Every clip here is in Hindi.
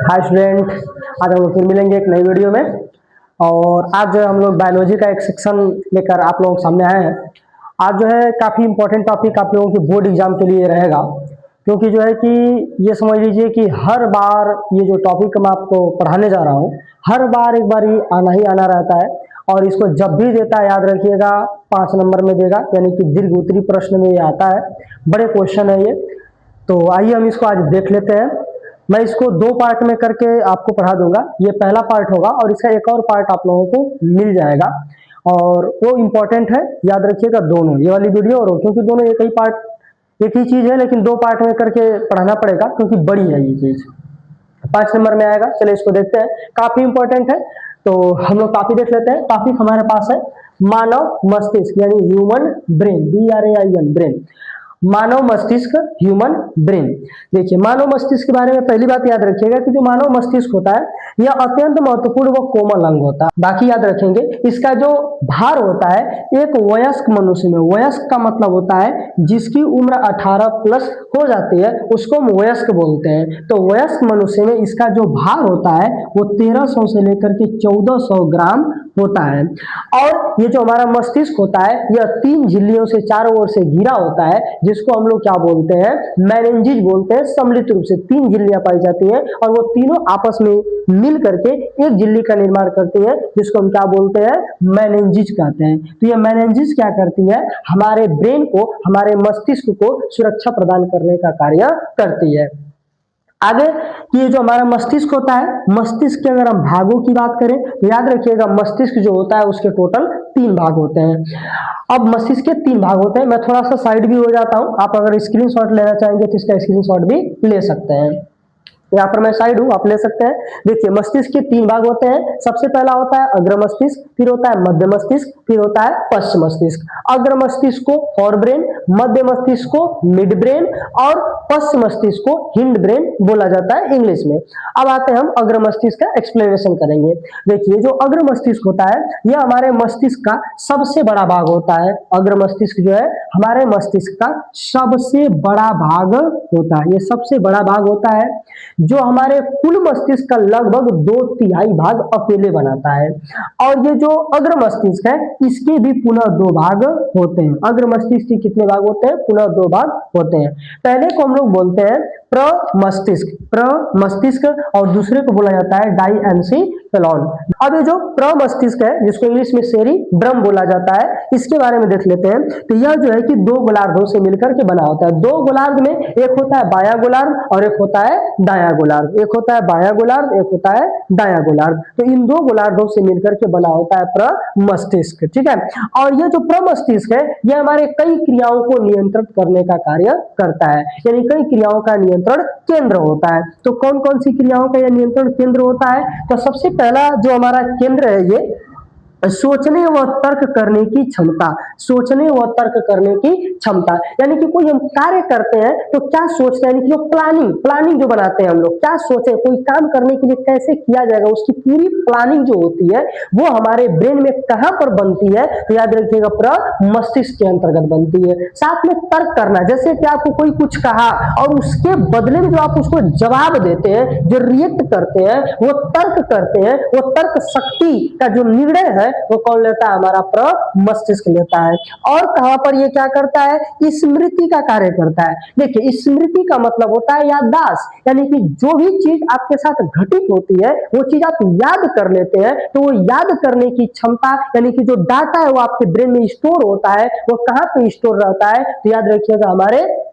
हाय स्टूडेंट, आज हम लोग फिर मिलेंगे एक नई वीडियो में। और आज जो है हम लोग बायोलॉजी का एक सेक्शन लेकर आप लोगों के सामने आए हैं। आज जो है काफ़ी इंपॉर्टेंट टॉपिक आप लोगों की बोर्ड एग्जाम के लिए रहेगा, क्योंकि जो है कि ये समझ लीजिए कि हर बार ये जो टॉपिक मैं आपको पढ़ाने जा रहा हूँ, हर बार एक बार ही आना रहता है। और इसको जब भी देता है याद रखिएगा 5 नंबर में देगा, यानी कि दीर्घ उत्तरी प्रश्न में ये आता है। बड़े क्वेश्चन है ये। तो आइए हम इसको आज देख लेते हैं। मैं इसको 2 पार्ट में करके आपको पढ़ा दूंगा। ये पहला पार्ट होगा और इसका एक और पार्ट आप लोगों को मिल जाएगा, और वो इम्पोर्टेंट है, याद रखिएगा दोनों, ये वाली वीडियो और क्योंकि दोनों एक ही चीज है, लेकिन 2 पार्ट में करके पढ़ाना पड़ेगा क्योंकि बड़ी है ये चीज। 5 नंबर में आएगा। चलिए इसको देखते हैं, काफी इंपॉर्टेंट है। तो हम लोग टॉपिक देख लेते हैं। टॉपिक हमारे पास है मानव मस्तिष्क, यानी ह्यूमन ब्रेन, BRAIN, ब्रेन। मानव मस्तिष्क, ह्यूमन ब्रेन। देखिए, मानव मस्तिष्क के बारे में पहली बात याद रखिएगा कि जो मानव मस्तिष्क होता है यह अत्यंत महत्वपूर्ण व कोमल अंग होता है। बाकी याद रखेंगे, इसका जो भार होता है एक वयस्क मनुष्य में, वयस्क का मतलब होता है जिसकी उम्र 18 प्लस हो जाती है उसको हम वयस्क बोलते हैं। तो वयस्क मनुष्य में इसका जो भार होता है वो 1300 से लेकर के 1400 ग्राम होता है। और ये जो हमारा मस्तिष्क होता है यह 3 झिल्लियों से चारों ओर से घिरा होता है, जिसको हम लोग क्या बोलते हैं, मेनिंजेस बोलते हैं। सम्मिलित रूप से 3 झिल्लियां पाई जाती है और वो तीनों आपस में मिल करके एक झिल्ली का निर्माण करती है, जिसको हम क्या बोलते हैं, मेनिंजेस कहते हैं। तो ये मेनिंजेस क्या करती है, हमारे ब्रेन को, हमारे मस्तिष्क को सुरक्षा प्रदान करने का कार्य करती है। आगे, ये जो हमारा मस्तिष्क होता है, मस्तिष्क के अगर हम भागों की बात करें तो याद रखिएगा मस्तिष्क जो होता है उसके टोटल 3 भाग होते हैं। अब मस्तिष्क के 3 भाग होते हैं। मैं थोड़ा सा साइड भी हो जाता हूं, आप अगर स्क्रीनशॉट लेना चाहेंगे तो इसका स्क्रीनशॉट भी ले सकते हैं। यहाँ पर मैं साइड हूं, आप ले सकते हैं। देखिए, मस्तिष्क के 3 भाग होते हैं। सबसे पहला होता है अग्र मस्तिष्क, फिर होता है मध्य मस्तिष्क, फिर होता है पश्च मस्तिष्क। अग्र मस्तिष्क को फॉर ब्रेन, मध्य मस्तिष्क को मिड ब्रेन और पश्च मस्तिष्क को हिंड ब्रेन बोला जाता है इंग्लिश में। अब आते हैं हम अग्र मस्तिष्क का एक्सप्लेनेशन करेंगे। देखिए, जो अग्र मस्तिष्क होता है यह हमारे मस्तिष्क का सबसे बड़ा भाग होता है। अग्र मस्तिष्क जो है हमारे मस्तिष्क का सबसे बड़ा भाग होता है, ये सबसे बड़ा भाग होता है, जो हमारे कुल मस्तिष्क का लगभग 2/3 भाग अकेले बनाता है। और ये जो अग्र मस्तिष्क है इसके भी पुनः 2 भाग होते हैं। अग्र मस्तिष्क के कितने भाग होते हैं, पुनः 2 भाग होते हैं। पहले को हम लोग बोलते हैं प्रमस्तिष्क और दूसरे को बोला जाता है डाइएन्सिफेलॉन। अब ये जो प्रमस्तिष्क है, जिसको इंग्लिश में सेरिब्रम बोला जाता है, इसके बारे में देख लेते हैं। तो यह जो है कि 2 गोलार्धों से मिलकर के बना होता है। 2 गोलार्ध में एक होता है बाया गोलार्ध और एक होता है दाया गोलार्ध। एक होता है बाया गोलार्ध, एक होता है दाया गोलार्ध। तो इन 2 गोलार्धों से मिलकर के बना होता है प्रमस्तिष्क, ठीक है। और यह जो प्रमस्तिष्क है यह हमारे कई क्रियाओं को नियंत्रित करने का कार्य करता है, यानी कई क्रियाओं का नियंत्रण केंद्र होता है। तो कौन कौन सी क्रियाओं का यह नियंत्रण केंद्र होता है, तो सबसे पहला जो हमारा केंद्र है ये सोचने व तर्क करने की क्षमता। सोचने व तर्क करने की क्षमता, यानी कि कोई हम कार्य करते हैं तो क्या सोचते हैं, यानी कि जो प्लानिंग जो बनाते हैं हम लोग, क्या सोचे, कोई काम करने के लिए कैसे किया जाएगा, उसकी पूरी प्लानिंग जो होती है वो हमारे ब्रेन में कहां पर बनती है, तो याद रखिएगा प्रमस्तिष्क के अंतर्गत बनती है। साथ में तर्क करना, जैसे कि आपको कोई कुछ कहा और उसके बदले में जो आप उसको जवाब देते हैं, जो रिएक्ट करते हैं, वो तर्क करते हैं, वो तर्क शक्ति का जो निर्णय है वो कौन लेता है, हमारा प्रमस्तिष्क लेता है। और कहां पर ये क्या करता है, स्मृति का कार्य करता है। देखिए, स्मृति का मतलब होता है याददाश्त, यानी कि जो भी चीज आपके साथ घटित होती है वो चीज आप याद कर लेते हैं। तो वो याद करने की क्षमता, यानी कि जो डाटा है वो आपके ब्रेन में स्टोर होता है, वो कहां पे स्टोर रहता है, तो याद रखिएगा हमारे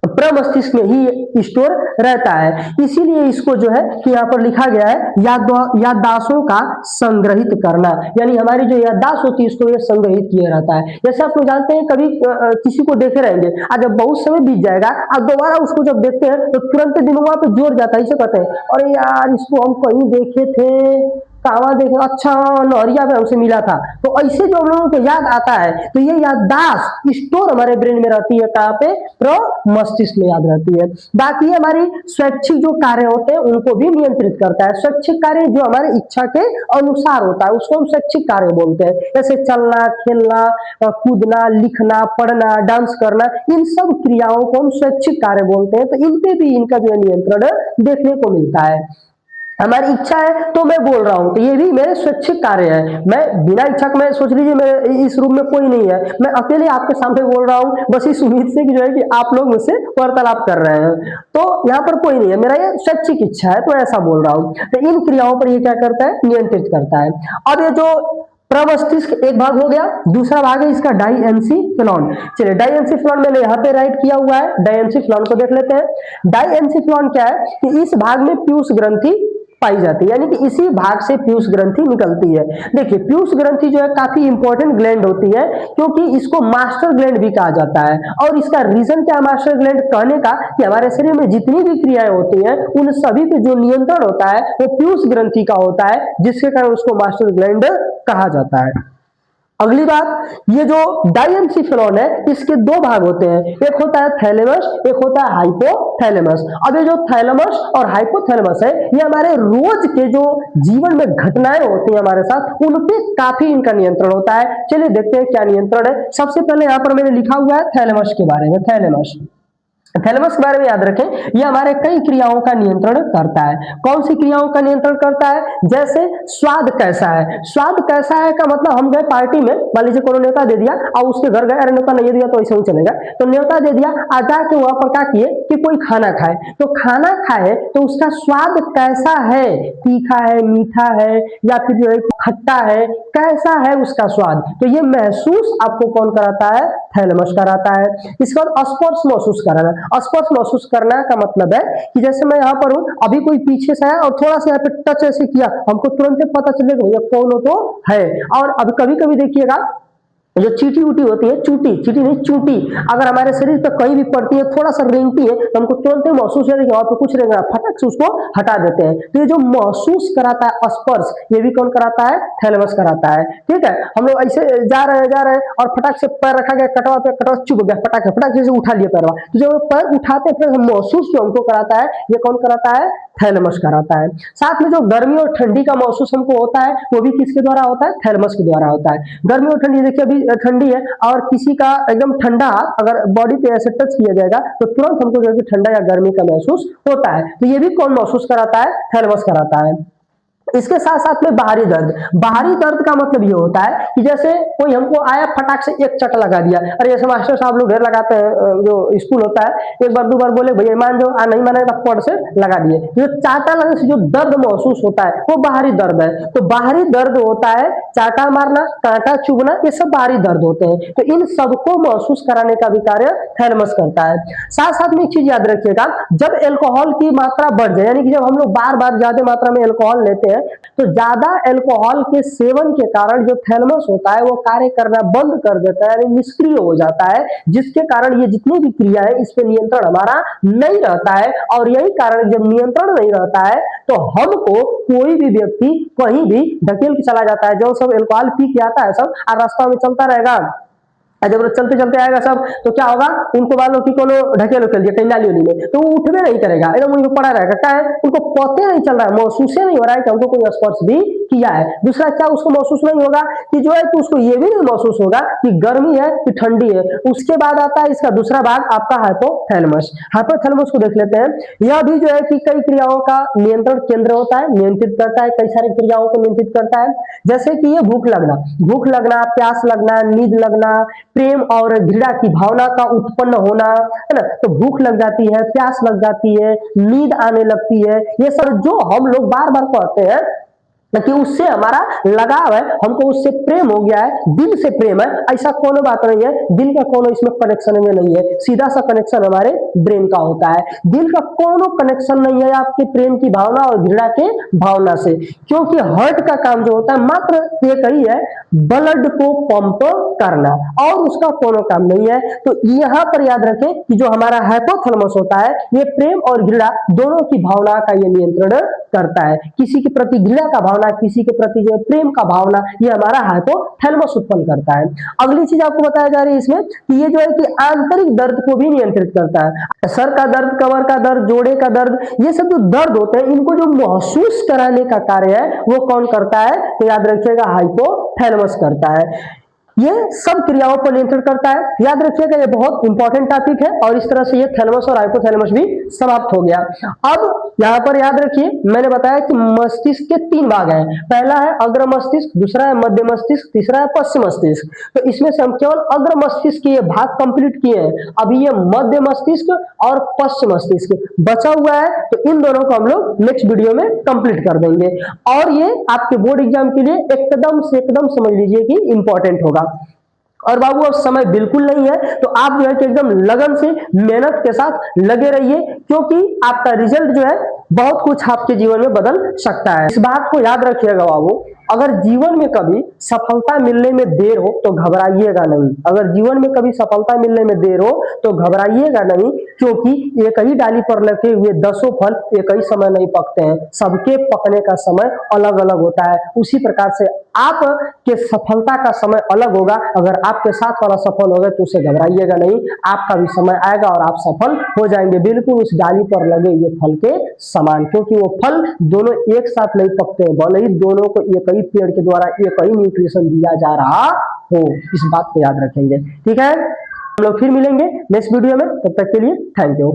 प्रमस्तिष्क में ही स्टोर रहता है। इसीलिए इसको जो है कि यहाँ पर लिखा गया है याददाश्तों का संग्रहित करना, यानी हमारी जो याददाश्त होती है इसको ये संग्रहित किया रहता है। जैसे आप लोग जानते हैं, कभी किसी को देखे रहेंगे, आज जब बहुत समय बीत जाएगा आप दोबारा उसको जब देखते हैं तो तुरंत दिमाग पे जोर जाता है, इसे कहते हैं अरे यार इसको हम कहीं देखे थे, कहाँ देखे, अच्छा नौरिया में हमसे मिला था। तो ऐसे जो हम लोगों को याद आता है, तो ये याददाश्त स्टोर हमारे ब्रेन में रहती है, कहाँ पे, प्रमस्तिष्क में याद रहती है। बाकी हमारी स्वैच्छिक जो कार्य होते हैं उनको भी नियंत्रित करता है। स्वैच्छिक कार्य जो हमारे इच्छा के अनुसार होता है उसको हम स्वैच्छिक कार्य बोलते हैं, जैसे चलना, खेलना, कूदना, लिखना, पढ़ना, डांस करना, इन सब क्रियाओं को हम स्वैच्छिक कार्य बोलते हैं। तो इन पे भी इनका जो है नियंत्रण देखने को मिलता है। हमारी इच्छा है तो मैं बोल रहा हूं, तो ये भी मेरे स्वैच्छिक कार्य है। मैं बिना इच्छा के, मैं सोच लीजिए मैं इस रूम में कोई नहीं है, मैं अकेले आपके सामने बोल रहा हूं बस इस उम्मीद से कि जो है कि आप लोग मुझसे वार्तालाप कर रहे हैं, तो यहाँ पर कोई नहीं है, मेरा ये स्वैच्छिक इच्छा है, तो ऐसा बोल रहा हूं। तो इन क्रियाओं पर ये क्या करता है, नियंत्रित करता है। अब ये जो प्रमस्तिष्क एक भाग हो गया, दूसरा भाग है इसका डाइएन्सिफिलॉन। चलिए डाइएन्सिफिलॉन मैंने यहाँ पे राइट किया हुआ है, डाइएन्सिफिलॉन को देख लेते हैं। डाइएन्सिफिलॉन क्या है कि इस भाग में पीयूष ग्रंथि पाई जाती है, यानी कि इसी भाग से पीयूष ग्रंथि निकलती है। देखिए पीयूष ग्रंथि जो है काफी इंपॉर्टेंट ग्लैंड होती है, क्योंकि इसको मास्टर ग्लैंड भी कहा जाता है। और इसका रीजन क्या है मास्टर ग्लैंड कहने का, कि हमारे शरीर में जितनी भी क्रियाएं होती हैं उन सभी पे जो नियंत्रण होता है वो पीयूष ग्रंथि का होता है, जिसके कारण उसको मास्टर ग्लैंड कहा जाता है। अगली बात, ये जो डाइएन्सिफिलॉन है इसके दो भाग होते हैं, एक होता है थैलेमस, एक होता है हाइपोथैलेमस। अब ये जो थैलेमस और हाइपोथैलेमस है ये हमारे रोज के जो जीवन में घटनाएं होती हैं हमारे साथ, उन पे काफी इनका नियंत्रण होता है। चलिए देखते हैं क्या नियंत्रण है। सबसे पहले यहाँ पर मैंने लिखा हुआ है थैलेमस के बारे में। थैलेमस, थैलेमस के बारे में याद रखें, यह हमारे कई क्रियाओं का नियंत्रण करता है। कौन सी क्रियाओं का नियंत्रण करता है, जैसे स्वाद कैसा है। स्वाद कैसा है का मतलब, हम गए पार्टी में, मान लीजिए कोनो न्योता दे दिया और उसके घर गए, अरे न्योता नहीं दिया तो ऐसे ही चलेगा, तो न्योता दे दिया, आ जाके वहां पर क्या किए कि कोई खाना खाए, तो खाना खाए तो उसका स्वाद कैसा है, तीखा है, मीठा है, या फिर जो है खट्टा है, कैसा है उसका स्वाद, तो ये महसूस आपको कौन कराता है, थैलेमस कराता है। इसके बाद स्पर्श महसूस कराना। स्पर्श महसूस करना का मतलब है कि जैसे मैं यहाँ पर हूँ, अभी कोई पीछे से आया और थोड़ा सा यहाँ पे टच ऐसे किया, हमको तुरंत पता चलेगा ये कौन हो तो है। और अभी कभी कभी देखिएगा जो चीटी उटी होती है, चूटी, चीटी नहीं चूटी, अगर हमारे शरीर पे कहीं भी पड़ती है, थोड़ा सा रेंगती है, तो हमको तुरंत महसूस होता है कि वहां पे कुछ रेंगा, फटक से उसको हटा देते हैं। तो ये जो महसूस कराता है स्पर्श, ये भी कौन कराता है, थैलेमस कराता है। ठीक है, हम लोग ऐसे जा रहे हैं और फटक से पैर रखा गया कटवा पे, कटवा चुभ गया, फटक से उठा लिया पैरवा, तो जब पैर उठाते हैं फिर महसूस जो हमको कराता है, ये कौन कराता है, थैलेमस कराता है। साथ में जो गर्मी और ठंडी का महसूस हमको होता है, वो भी किसके द्वारा होता है, थैलेमस के द्वारा होता है। गर्मी और ठंडी, देखिए अभी ठंडी है और किसी का एकदम ठंडा अगर बॉडी पे ऐसे टच किया जाएगा तो तुरंत हमको जो है कि ठंडा या गर्मी का महसूस होता है। तो ये भी कौन महसूस कराता है, थैलेमस कराता है। इसके साथ साथ में बाहरी दर्द। बाहरी दर्द का मतलब ये होता है कि जैसे कोई हमको आया फटाक से एक चट लगा दिया, अरे जैसे मास्टर साहब लोग ढेर लगाते हैं, जो स्कूल होता है, एक बार दो बार बोले भैया मान जाओ, नहीं माने तो पड़ से लगा दिए, जो चाटा लगने से जो दर्द महसूस होता है वो बाहरी दर्द है। तो बाहरी दर्द होता है चाटा मारना, कांटा चुभना, ये सब बाहरी दर्द होते हैं। तो इन सबको महसूस कराने का भी कार्य थैलेमस करता है। साथ साथ में एक चीज याद रखिएगा, जब एल्कोहल की मात्रा बढ़ जाए, यानी कि जब हम लोग बार बार ज्यादा मात्रा में एल्कोहल लेते हैं, तो ज्यादा अल्कोहल के सेवन के कारण जो थैलेमस होता है वो कार्य करना बंद कर देता है, यानी निष्क्रिय हो जाता है, जिसके कारण ये जितनी भी क्रिया है इस पे नियंत्रण हमारा नहीं रहता है। और यही कारण, जब नियंत्रण नहीं रहता है तो हमको कोई भी व्यक्ति कहीं भी ढकेल के चला जाता है। जो सब अल्कोहल पी के आता है सब और रास्ता में चलता रहेगा, जब चलते चलते आएगा सब, तो क्या होगा, उनको मान लो कि कोनो ढकेलो कर दिया कहीं नाली में, तो वो उठवे नहीं करेगा, एकदम वहीं पड़ा रहेगा। क्या है, उनको पता नहीं चल रहा है, महसूस नहीं हो रहा है कि हमको कोई स्पर्श भी किया है। दूसरा क्या उसको महसूस नहीं होगा कि जो है कि उसको ये भी नहीं महसूस होगा कि गर्मी है कि ठंडी है। उसके बाद आता है इसका दूसरा भाग आपका हाइपोथैलेमस। हाइपोथैलेमस को देख लेते हैं। यह भी जो है कि कई क्रियाओं का नियंत्रण केंद्र होता है, नियंत्रित करता है, कई सारी क्रियाओं को नियंत्रित करता है। जैसे कि ये भूख लगना, प्यास लगना, नींद लगना, प्रेम और घृणा की भावना का उत्पन्न होना, है ना, तो भूख लग जाती है, प्यास लग जाती है, नींद आने लगती है, ये सब जो हम लोग बार बार कहते हैं कि उससे हमारा लगाव है, हमको उससे प्रेम हो गया है, दिल से प्रेम है, ऐसा कोनो बात नहीं है। दिल का कोनो इसमें कनेक्शन में नहीं है, सीधा सा कनेक्शन हमारे ब्रेन का होता है। दिल का कोनो कनेक्शन नहीं है आपके प्रेम की भावना और घृणा के भावना से, क्योंकि हार्ट का काम जो होता है मात्र एक ही है, ब्लड को पंप करना, और उसका कोनो काम नहीं है। तो यहाँ पर याद रखें कि जो हमारा हाइपोथैलेमस होता है ये प्रेम और घृणा दोनों की भावना का ये नियंत्रण करता है। किसी के प्रति घृणा का भावना, किसी के प्रति जो प्रेम का भावना, ये हमारा हाइपोथैलेमस उत्पन्न करता है। अगली चीज आपको बताया जा रही है इसमें कि ये जो है कि आंतरिक दर्द को भी नियंत्रित करता है। सर का दर्द, कमर का दर्द, जोड़े का दर्द, ये सब जो दर्द होते हैं इनको जो महसूस कराने का कार्य है वो कौन करता है, तो याद रखिएगा हाइपोथैलेमस करता है। ये सब क्रियाओं पर नियंत्रण करता है। याद रखिएगा ये बहुत इंपॉर्टेंट टॉपिक है और इस तरह से ये थैलेमस और हाइपोथैलेमस भी समाप्त हो गया। अब यहाँ पर याद रखिए मैंने बताया कि मस्तिष्क के 3 भाग हैं। पहला है अग्र मस्तिष्क, दूसरा है मध्य मस्तिष्क, तीसरा है पश्चिम मस्तिष्क। तो इसमें से हम केवल अग्र मस्तिष्क के ये भाग कंप्लीट किए हैं। अभी ये मध्य मस्तिष्क और पश्चिम मस्तिष्क बचा हुआ है, तो इन दोनों को हम लोग नेक्स्ट वीडियो में कंप्लीट कर देंगे और ये आपके बोर्ड एग्जाम के लिए एकदम से एकदम समझ लीजिए कि इंपॉर्टेंट होगा। और बाबू अब समय बिल्कुल नहीं है, तो आप जो है कि एकदम लगन से मेहनत के साथ लगे रहिए, क्योंकि आपका रिजल्ट जो है बहुत कुछ आपके जीवन में बदल सकता है। इस बात को याद रखिएगा बाबू, अगर जीवन में कभी सफलता मिलने में देर हो तो घबराइएगा नहीं। अगर जीवन में कभी सफलता मिलने में देर हो तो घबराइएगा नहीं, क्योंकि एक ही डाली पर लगे हुए 10 फल एक ही समय नहीं पकते हैं, सबके पकने का समय अलग अलग होता है। उसी प्रकार से आपके सफलता का समय अलग होगा। अगर आपके साथ वाला सफल हो गए तो उसे घबराइएगा नहीं, आपका भी समय आएगा और आप सफल हो जाएंगे, बिल्कुल उस डाली पर लगे हुए फल के समान। क्योंकि वो फल दोनों एक साथ नहीं पकते हैं, भले ही दोनों को एक ही पेड़ के द्वारा एक ही न्यूट्रिशन दिया जा रहा हो। इस बात को याद रखेंगे, ठीक है। हम लोग फिर मिलेंगे नेक्स्ट वीडियो में, तब तक के लिए थैंक यू।